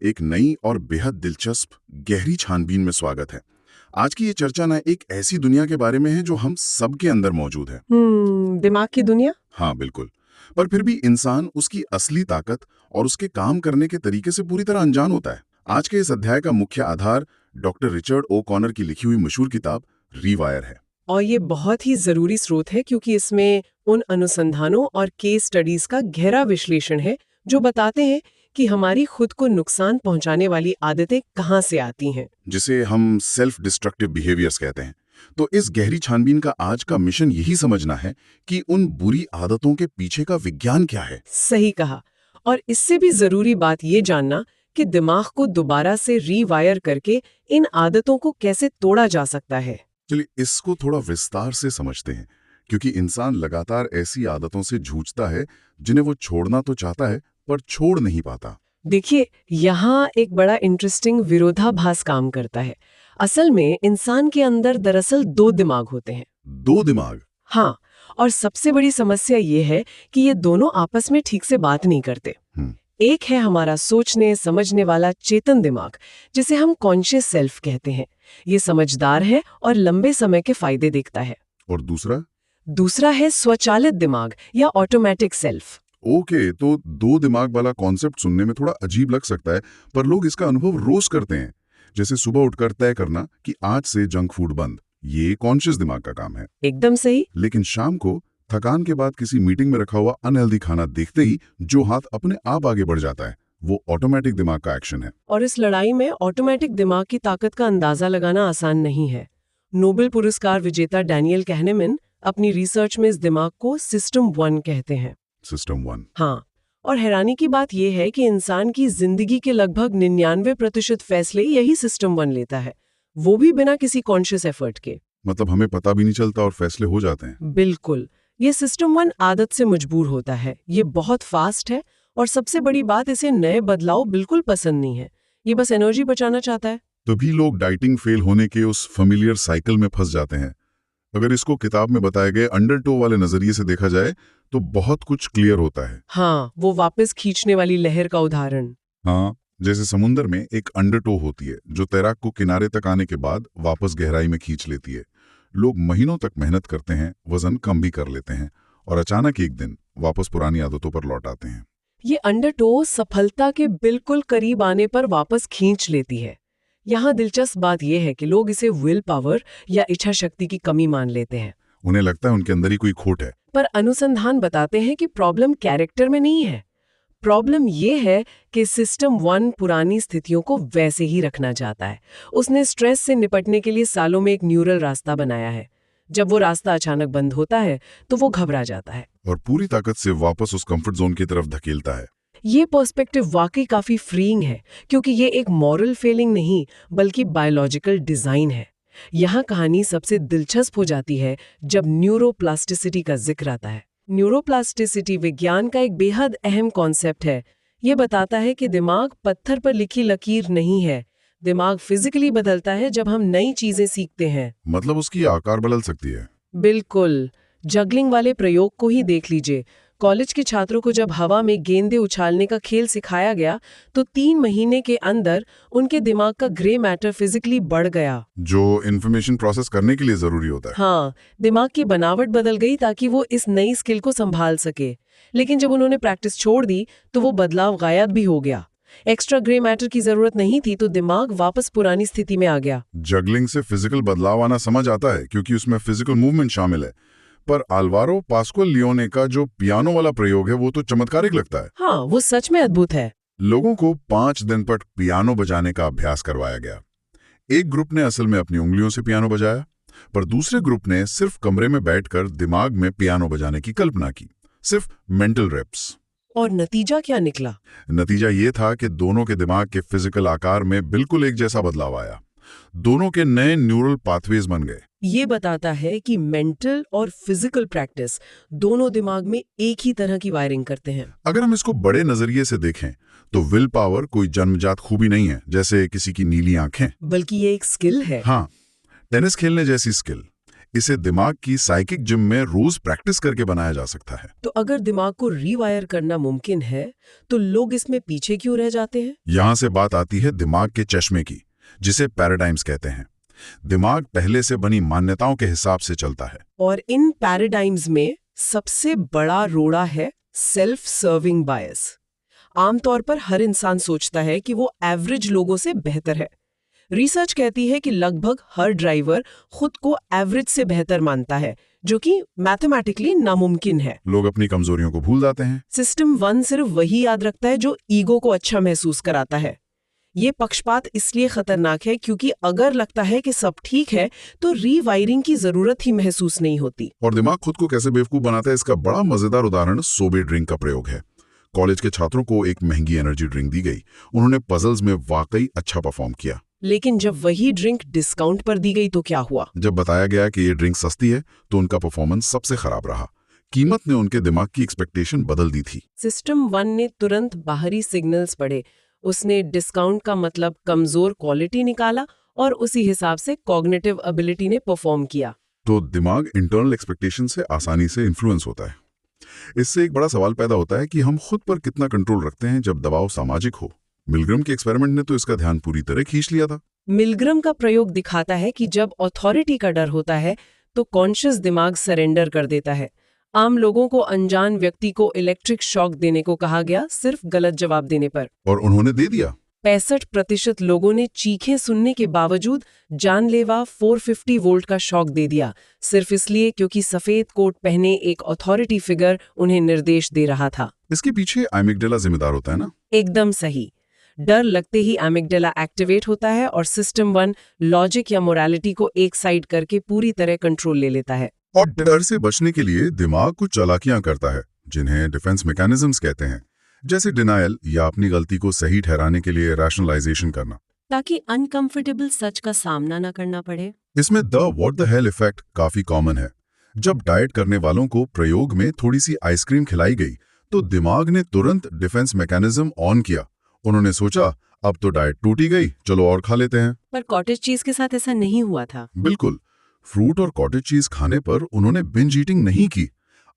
एक नई और बेहद दिलचस्प गहरी छानबीन में स्वागत है। आज की ये चर्चा ना एक ऐसी दुनिया के बारे में है जो हम सबके अंदर मौजूद है। दिमाग की दुनिया। हाँ बिल्कुल। पर फिर भी इंसान उसकी असली ताकत और उसके काम करने के तरीके से पूरी तरह अनजान होता है। आज के इस अध्याय का मुख्य आधार डॉक्टर रिचर्ड ओ कॉनर की लिखी हुई मशहूर किताब रीवायर है। और ये बहुत ही जरूरी स्रोत है क्योंकि इसमें उन अनुसंधानों और केस स्टडीज का गहरा विश्लेषण है जो बताते हैं कि हमारी खुद को नुकसान पहुंचाने वाली आदतें कहाँ से आती हैं, जिसे हम सेल्फ डिस्ट्रक्टिव बिहेवियर्स कहते हैं। तो इस गहरी छानबीन का आज का मिशन यही समझना है कि उन बुरी आदतों के पीछे का विज्ञान क्या है। सही कहा। और इससे भी जरूरी बात ये जानना कि दिमाग को दोबारा से रीवायर करके इन आदतों को कैसे तोड़ा जा सकता है। चलिए इसको थोड़ा विस्तार से समझते हैं, क्योंकि इंसान लगातार ऐसी आदतों से जूझता है जिन्हें वो छोड़ना तो चाहता है पर छोड़ नहीं पाता। देखिए, यहाँ एक बड़ा इंटरेस्टिंग विरोधाभास काम करता है। असल में इंसान के अंदर दरअसल दो दिमाग होते हैं। दो दिमाग? हाँ, और सबसे बड़ी समस्या ये है कि ये दोनों आपस में ठीक से बात नहीं करते। एक है हमारा सोचने समझने वाला चेतन दिमाग, जिसे हम कॉन्शियस सेल्फ कहते हैं। ये समझदार है और लंबे समय के फायदे देखता है। और दूसरा है स्वचालित दिमाग या ऑटोमेटिक सेल्फ। ओके, तो दो दिमाग वाला कॉन्सेप्ट सुनने में थोड़ा अजीब लग सकता है, पर लोग इसका अनुभव रोज करते हैं। जैसे सुबह उठकर तय करना कि आज से जंक फूड बंद, ये कॉन्शियस दिमाग का काम है। एकदम सही। लेकिन शाम को थकान के बाद किसी मीटिंग में रखा हुआ अनहेल्दी खाना देखते ही जो हाथ अपने आप आगे बढ़ जाता है, वो ऑटोमेटिक दिमाग का एक्शन है। और इस लड़ाई में ऑटोमेटिक दिमाग की ताकत का अंदाजा लगाना आसान नहीं है। नोबेल पुरस्कार विजेता डैनियल कहनेमैन अपनी रिसर्च में इस दिमाग को सिस्टम 1 कहते हैं। सिस्टम 1? हाँ, और हैरानी की बात यह है कि इंसान की जिंदगी के लगभग 99% फैसले यही सिस्टम 1 लेता है, वो भी बिना किसी कॉन्शियस एफर्ट के। मतलब हमें पता भी नहीं चलता और फैसले हो जाते हैं। बिल्कुल, ये सिस्टम 1 आदत से मजबूर होता है। ये बहुत फास्ट है और सबसे बड़ी बात, इसे नए बदलाव बिल्कुल पसंद नहीं है। ये बस एनर्जी बचाना चाहता है। तभी लोग डाइटिंग फेल होने के उस फेमिलियर साइकिल में फंस जाते हैं। अगर इसको किताब में बताए गए अंडरटो वाले नजरिए से देखा जाए तो बहुत कुछ क्लियर होता है। हाँ, वो वापस खींचने वाली लहर का उदाहरण। हाँ, जैसे समुद्र में एक अंडरटो होती है जो तैराक को किनारे तक आने के बाद वापस गहराई में खींच लेती है। लोग महीनों तक मेहनत करते हैं, वजन कम भी कर लेते हैं और अचानक एक दिन वापस पुरानी आदतों पर लौट आते हैं। ये अंडरटो सफलता के बिल्कुल करीब आने पर वापस खींच लेती है। यहाँ दिलचस्प बात यह है कि लोग इसे विल पावर या इच्छा शक्ति की कमी मान लेते हैं। उन्हें लगता है उनके अंदर ही कोई खोट है। पर अनुसंधान बताते हैं कि प्रॉब्लम कैरेक्टर में नहीं है। प्रॉब्लम ये है कि सिस्टम 1 पुरानी स्थितियों को वैसे ही रखना चाहता है। उसने स्ट्रेस से निपटने के लिए सालों में एक न्यूरल रास्ता बनाया है। जब वो रास्ता अचानक बंद होता है तो वो घबरा जाता है और पूरी ताकत से वापस उस कंफर्ट जोन की तरफ धकेलता है। ये पर्सपेक्टिव वाकई काफी फ्रीइंग है, क्योंकि ये एक मॉरल फेलिंग नहीं बल्कि बायोलॉजिकल डिजाइन है। यहाँ कहानी सबसे दिलचस्प हो जाती है जब न्यूरोप्लास्टिसिटी का जिक्र आता है। न्यूरोप्लास्टिसिटी विज्ञान का एक बेहद अहम कॉन्सेप्ट है। ये बताता है कि दिमाग पत्थर पर लिखी लकीर नहीं है। दिमाग फिजिकली बदलता है जब हम नई चीजें सीखते हैं। मतलब उसकी आकार बदल सकती है। बिल्कुल। जगलिंग वाले प्रयोग को ही देख लीजिए। कॉलेज के छात्रों को जब हवा में गेंदें उछालने का खेल सिखाया गया तो 3 महीने के अंदर उनके दिमाग का ग्रे मैटर फिजिकली बढ़ गया, जो इंफॉर्मेशन प्रोसेस करने के लिए जरूरी होता है। हाँ, दिमाग की बनावट बदल गई ताकि वो इस नई स्किल को संभाल सके। लेकिन जब उन्होंने प्रैक्टिस छोड़ दी तो वो बदलाव गायब भी हो गया। एक्स्ट्रा ग्रे मैटर की जरूरत नहीं थी तो दिमाग वापस पुरानी स्थिति में आ गया। जगलिंग से फिजिकल बदलाव आना समझ आता है क्योंकि उसमें फिजिकल मूवमेंट शामिल है, पर आल्वारो पास्कुअल लियोने का जो पियानो वाला प्रयोग है वो तो चमत्कारिक लगता है। हाँ, वो सच में अद्भुत है। लोगों को 5 दिन पर पियानो बजाने का अभ्यास करवाया गया। एक ग्रुप ने असल में अपनी उंगलियों से पियानो बजाया, पर दूसरे ग्रुप ने सिर्फ कमरे में बैठकर दिमाग में पियानो बजाने की कल्पना की, सिर्फ मेंटल रेप्स। और नतीजा क्या निकला? नतीजा ये था कि दोनों के दिमाग के फिजिकल आकार में बिल्कुल एक जैसा बदलाव आया। दोनों के नए न्यूरल पाथवेज बन गए। ये बताता है कि मेंटल और फिजिकल प्रैक्टिस दोनों दिमाग में एक ही तरह की वायरिंग करते हैं। अगर हम इसको बड़े नजरिए से देखें तो विल पावर कोई जन्मजात खूबी नहीं है, जैसे किसी की नीली आंखें, बल्कि ये एक स्किल है। हाँ, टेनिस खेलने जैसी स्किल। इसे दिमाग की साइकिक जिम में रोज प्रैक्टिस करके बनाया जा सकता है। तो अगर दिमाग को रीवायर करना मुमकिन है तो लोग इसमें पीछे क्यों रह जाते हैं? यहां से बात आती है दिमाग के चश्मे की, जिसे पैराडाइम्स कहते हैं। दिमाग पहले से बनी मान्यताओं के हिसाब से चलता है। और इन पैराडाइम्स में सबसे बड़ा रोड़ा है सेल्फ सर्विंग बायस। आमतौर पर हर इंसान सोचता है कि वो एवरेज लोगों से बेहतर है। रिसर्च कहती है कि लगभग हर ड्राइवर खुद को एवरेज से बेहतर मानता है, जो कि मैथमेटिकली नामुमकिन है। लोग अपनी कमजोरियों को भूल जाते हैं। सिस्टम 1 सिर्फ वही याद रखता है जो ईगो को अच्छा महसूस कराता है। ये पक्षपात इसलिए खतरनाक है क्योंकि अगर लगता है कि सब ठीक है तो रीवायरिंग की जरूरत ही महसूस नहीं होती। और दिमाग खुद को कैसे बेवकूफ बनाता है, इसका बड़ा मजेदार उदाहरण सोबे ड्रिंक का प्रयोग है। कॉलेज के छात्रों को एक महंगी एनर्जी ड्रिंक दी गई। उन्होंने पजल्स में वाकई अच्छा परफॉर्म किया। लेकिन जब वही ड्रिंक डिस्काउंट पर दी गई तो क्या हुआ? जब बताया गया कि ये ड्रिंक सस्ती है तो उनका परफॉर्मेंस सबसे खराब रहा। कीमत ने उनके दिमाग की एक्सपेक्टेशन बदल दी थी। सिस्टम 1 ने तुरंत बाहरी सिग्नल्स पढ़े। उसने डिस्काउंट का मतलब कमजोर क्वालिटी निकाला और उसी हिसाब से कॉग्निटिव एबिलिटी ने परफॉर्म किया। तो दिमाग इंटरनल एक्सपेक्टेशन से आसानी से इन्फ्लुएंस होता है। इससे एक बड़ा सवाल पैदा होता है कि हम खुद पर कितना कंट्रोल रखते हैं जब दबाव सामाजिक हो। मिलग्रम के एक्सपेरिमेंट ने तो इसका ध्यान पूरी तरह खींच लिया था। मिलग्रम का प्रयोग दिखाता है कि जब अथॉरिटी का डर होता है तो कॉन्शियस दिमाग सरेंडर कर देता है। आम लोगों को अनजान व्यक्ति को इलेक्ट्रिक शॉक देने को कहा गया सिर्फ गलत जवाब देने पर, और उन्होंने दे दिया। 65% लोगों ने चीखें सुनने के बावजूद जानलेवा 450 वोल्ट का शॉक दे दिया, सिर्फ इसलिए क्योंकि सफेद कोट पहने एक अथॉरिटी फिगर उन्हें निर्देश दे रहा था। इसके पीछे एमिगडाला जिम्मेदार होता है ना? एकदम सही। डर लगते ही एमिगडाला एक्टिवेट होता है और सिस्टम 1 लॉजिक या मोरालिटी को एक साइड करके पूरी तरह कंट्रोल ले लेता है। और डर से बचने के लिए दिमाग कुछ चालाकियां करता है, जिन्हें डिफेंस मैकेनिज्म्स कहते हैं, जैसे डिनायल या अपनी गलती को सही ठहराने के लिए रैशनलाइजेशन करना, ताकि अनकंफर्टेबल सच का सामना न करना पड़े। इसमें the what the hell effect काफी कॉमन है। जब डाइट करने वालों को प्रयोग में थोड़ी सी आइसक्रीम खिलाई गई तो दिमाग ने तुरंत डिफेंस मैकेनिज्म ऑन किया। उन्होंने सोचा अब तो डाइट टूट ही गई, चलो और खा लेते हैं। पर कॉटेज चीज के साथ ऐसा नहीं हुआ था। बिल्कुल। फ्रूट और कॉटेज चीज खाने पर उन्होंने बिंज ईटिंग नहीं की।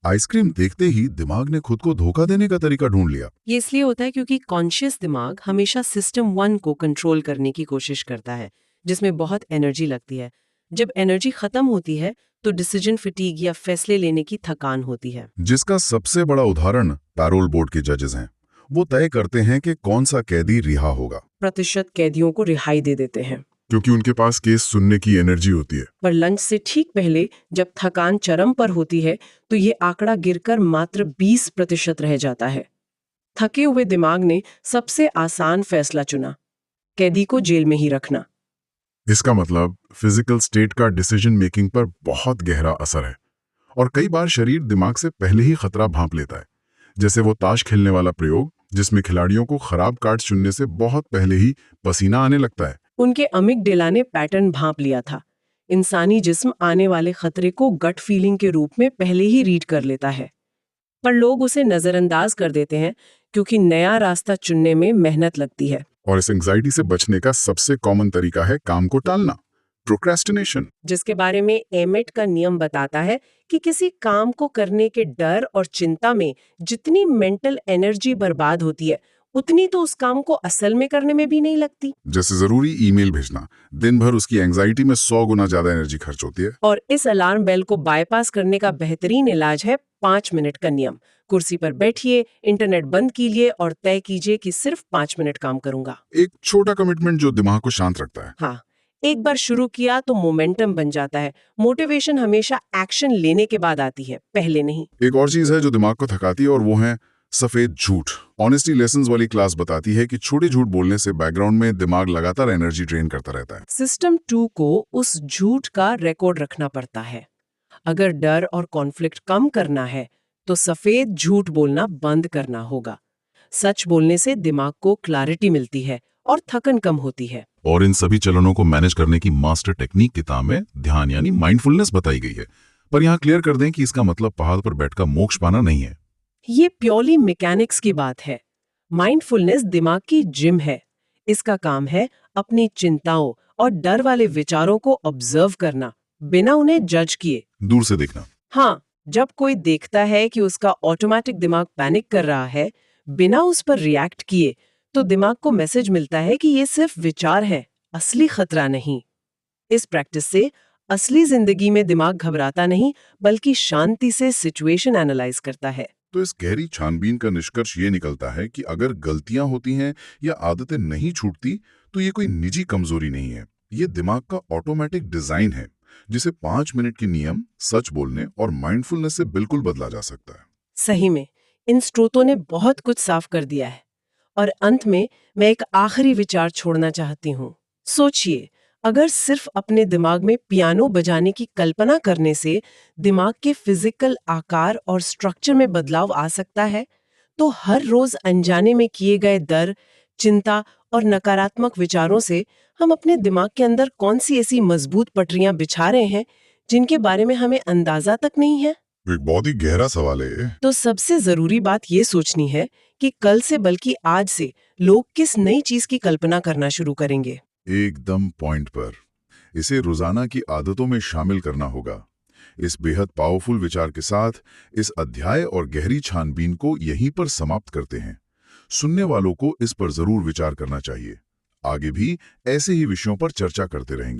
आइसक्रीम देखते ही दिमाग ने खुद को धोखा देने का तरीका ढूंढ लिया। ये इसलिए होता है क्योंकि कॉन्शियस दिमाग हमेशा सिस्टम 1 को कंट्रोल करने की कोशिश करता है, जिसमें बहुत एनर्जी लगती है। जब एनर्जी खत्म होती है तो डिसीजन फटीग या फैसले लेने की थकान होती है। जिसका सबसे बड़ा उदाहरण पैरोल बोर्ड के जजेस हैं। वो तय करते हैं कि कौन सा कैदी रिहा होगा। प्रतिशत कैदियों को रिहाई दे देते हैं क्योंकि उनके पास केस सुनने की एनर्जी होती है। पर लंच से ठीक पहले जब थकान चरम पर होती है तो ये आंकड़ा गिरकर मात्र 20% रह जाता है। थके हुए दिमाग ने सबसे आसान फैसला चुना, कैदी को जेल में ही रखना। इसका मतलब फिजिकल स्टेट का डिसीजन मेकिंग पर बहुत गहरा असर है। और कई बार शरीर दिमाग से पहले ही खतरा भांप लेता है, जैसे वो ताश खेलने वाला प्रयोग जिसमें खिलाड़ियों को खराब कार्ड चुनने से बहुत पहले ही पसीना आने लगता है। उनके अमिगडाला ने पैटर्न भांप लिया था। इंसानी जिस्म आने वाले खतरे को गट फीलिंग के रूप में पहले ही रीड कर लेता है, पर लोग उसे नजरअंदाज कर देते हैं क्योंकि नया रास्ता चुनने में मेहनत लगती है। और इस एंग्जाइटी से बचने का सबसे कॉमन तरीका है काम को टालना, प्रोक्रेस्टिनेशन, जिसके बारे में एमेट का नियम बताता है कि किसी काम को करने के डर और चिंता में जितनी मेंटल एनर्जी बर्बाद होती है उतनी तो उस काम को असल में करने में भी नहीं लगती। जैसे जरूरी ईमेल भेजना, दिन भर उसकी एंग्जाइटी में 100 गुना ज्यादा एनर्जी खर्च होती है। और इस अलार्म बेल को बाईपास करने का बेहतरीन इलाज है 5 मिनट का नियम। कुर्सी पर बैठिए, इंटरनेट बंद कीजिए और तय कीजिए कि सिर्फ 5 मिनट काम करूंगा। एक छोटा कमिटमेंट जो दिमाग को शांत रखता है। हाँ, एक बार शुरू किया तो मोमेंटम बन जाता है। मोटिवेशन हमेशा एक्शन लेने के बाद आती है, पहले नहीं। एक और चीज है जो दिमाग को थकाती है और वो है सफेद झूठ। ऑनेस्टी लेसन्स वाली क्लास बताती है कि छोटे झूठ बोलने से बैकग्राउंड में दिमाग लगातार एनर्जी ड्रेन करता रहता है। सिस्टम 2 को उस झूठ का रिकॉर्ड रखना पड़ता है। अगर डर और कॉन्फ्लिक्ट कम करना है तो सफेद झूठ बोलना बंद करना होगा। सच बोलने से दिमाग को क्लैरिटी मिलती है और थकन कम होती है। और इन सभी चलनों को मैनेज करने की मास्टर टेक्निक किताब में ध्यान यानी माइंडफुलनेस बताई गई है। पर यहाँ क्लियर कर दें कि इसका मतलब पहाड़ पर बैठकर मोक्ष पाना नहीं है। ये प्योरली मैकेनिक्स की बात है। माइंडफुलनेस दिमाग की जिम है। इसका काम है अपनी चिंताओं और डर वाले विचारों को ऑब्जर्व करना, बिना उन्हें जज किए। दूर से देखना। हाँ, जब कोई देखता है कि उसका ऑटोमेटिक दिमाग पैनिक कर रहा है, बिना उस पर रिएक्ट किए, तो दिमाग को मैसेज मिलता है कि ये सिर्फ विचार है, असली खतरा नहीं। इस प्रैक्टिस से असली जिंदगी में दिमाग घबराता नहीं, बल्कि शांति से सिचुएशन एनालाइज करता है। तो इस गहरी छानबीन का निष्कर्ष ये निकलता है कि अगर गलतियां होती हैं या आदतें नहीं छूटती, तो ये कोई निजी कमजोरी नहीं है। ये दिमाग का ऑटोमेटिक डिजाइन है, जिसे 5 मिनट के नियम, सच बोलने और माइंडफुलनेस से बिल्कुल बदला जा सकता है। सही में, इन स्रोतों ने बहुत कुछ साफ कर दिया है। और अंत में मैं एक आखिरी विचार छोड़ना चाहती हूँ। सोचिए, अगर सिर्फ अपने दिमाग में पियानो बजाने की कल्पना करने से दिमाग के फिजिकल आकार और स्ट्रक्चर में बदलाव आ सकता है, तो हर रोज अनजाने में किए गए डर, चिंता और नकारात्मक विचारों से हम अपने दिमाग के अंदर कौन सी ऐसी मजबूत पटरियां बिछा रहे हैं जिनके बारे में हमें अंदाजा तक नहीं है। एक बहुत ही गहरा सवाल है ये। तो सबसे जरूरी बात ये सोचनी है कि कल से बल्कि आज से लोग किस नई चीज की कल्पना करना शुरू करेंगे। एकदम पॉइंट पर। इसे रोजाना की आदतों में शामिल करना होगा। इस बेहद पावरफुल विचार के साथ इस अध्याय और गहरी छानबीन को यहीं पर समाप्त करते हैं। सुनने वालों को इस पर जरूर विचार करना चाहिए। आगे भी ऐसे ही विषयों पर चर्चा करते रहेंगे।